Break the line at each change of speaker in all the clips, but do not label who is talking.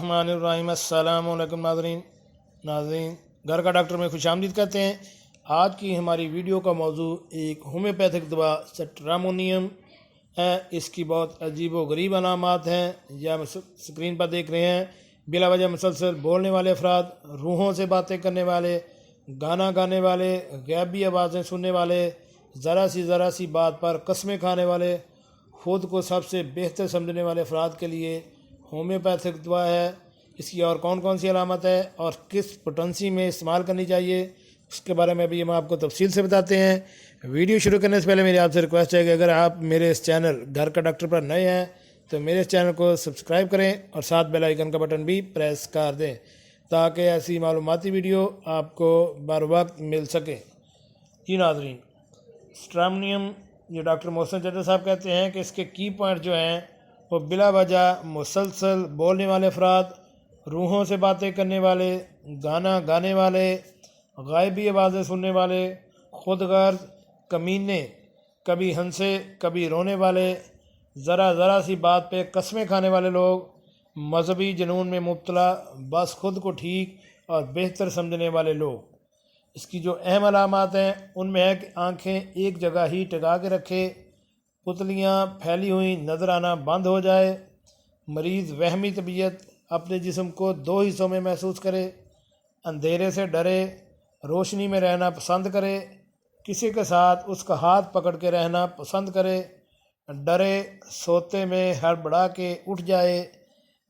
अस्सलाम वालेकुम नाज़रीन, घर का डॉक्टर में खुशामदीद करते हैं। आज की हमारी वीडियो का मौजू एक होम्योपैथिक दवा स्ट्रेमोनियम है। इसकी बहुत अजीब व गरीब अलामात हैं। यह स्क्रीन पर देख रहे हैं। बिला वजह मुसलसल बोलने वाले अफराद, रूहों से बातें करने वाले, गाना गाने वाले, गैबी आवाज़ें सुनने वाले, ज़रा सी बात पर कस्में खाने वाले, ख़ुद को सबसे बेहतर समझने वाले अफराद के लिए होम्योपैथिक दवा है। इसकी और कौन कौन सी अलामत है और किस पोटेंसी में इस्तेमाल करनी चाहिए, उसके बारे में भी हम आपको तफसील से बताते हैं। वीडियो शुरू करने से पहले मेरी आपसे रिक्वेस्ट है कि अगर आप मेरे इस चैनल घर का डॉक्टर पर नए हैं तो मेरे इस चैनल को सब्सक्राइब करें और साथ बेल आइकन का बटन भी प्रेस कर दें ताकि ऐसी मालूमाती वीडियो आपको बर वक्त मिल सके। जी नाज़रीन, स्ट्रेमोनियम ये डॉक्टर मोहसिन जद्दर साहब कहते हैं कि इसके की पॉइंट जो हैं वो बिला वजह मुसलसल बोलने वाले अफराद, रूहों से बातें करने वाले, गाना गाने वाले, गायबी आवाज़ें सुनने वाले, खुदगर्ज, कमीने, कभी हंसे कभी रोने वाले, ज़रा सी बात पे कस्में खाने वाले लोग, मजहबी जुनून में मुब्तला, बस खुद को ठीक और बेहतर समझने वाले लोग। इसकी जो अहम अलामात हैं उनमें है कि आँखें एक जगह ही टिका के रखे, पुतलियाँ फैली हुई नज़र आना बंद हो जाए, मरीज़ वहमी तबीयत, अपने जिस्म को दो हिस्सों में महसूस करे, अंधेरे से डरे, रोशनी में रहना पसंद करे, किसी के साथ उसका हाथ पकड़ के रहना पसंद करे, डरे, सोते में हड़बड़ा के उठ जाए,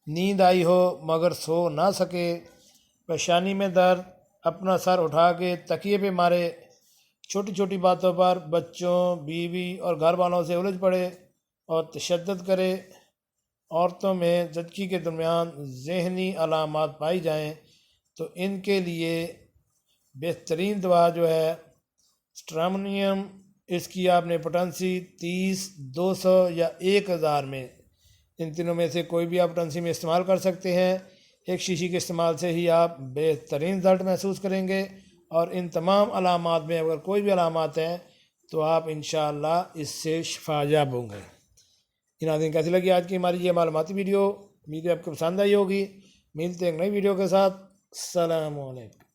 नींद आई हो मगर सो ना सके, पेशानी में दर्द, अपना सर उठा के तकिए पे मारे, छोटी छोटी बातों पर बच्चों, बीवी और घर वालों से उलझ पड़े और तशद्दुद करे, औरतों में ज़चगी के दरमियान ज़हनी अलामात पाई जाएं तो इनके लिए बेहतरीन दवा जो है स्ट्रेमोनियम। इसकी आपने पोटेंसी 30, 200 या 1000 में, इन तीनों में से कोई भी आप पोटेंसी में इस्तेमाल कर सकते हैं। एक शीशी के इस्तेमाल से ही आप बेहतरीन रिज़ल्ट महसूस करेंगे और इन तमाम अलामात में अगर कोई भी अलामात हैं तो आप इंशाअल्लाह इससे शिफायाब होंगे। नाज़रीन, कैसी लगी आज की हमारी ये मालूमाती वीडियो? उम्मीद है आपको पसंद आई होगी। मिलते हैं एक नई वीडियो के साथ। अस्सलामु अलैकुम।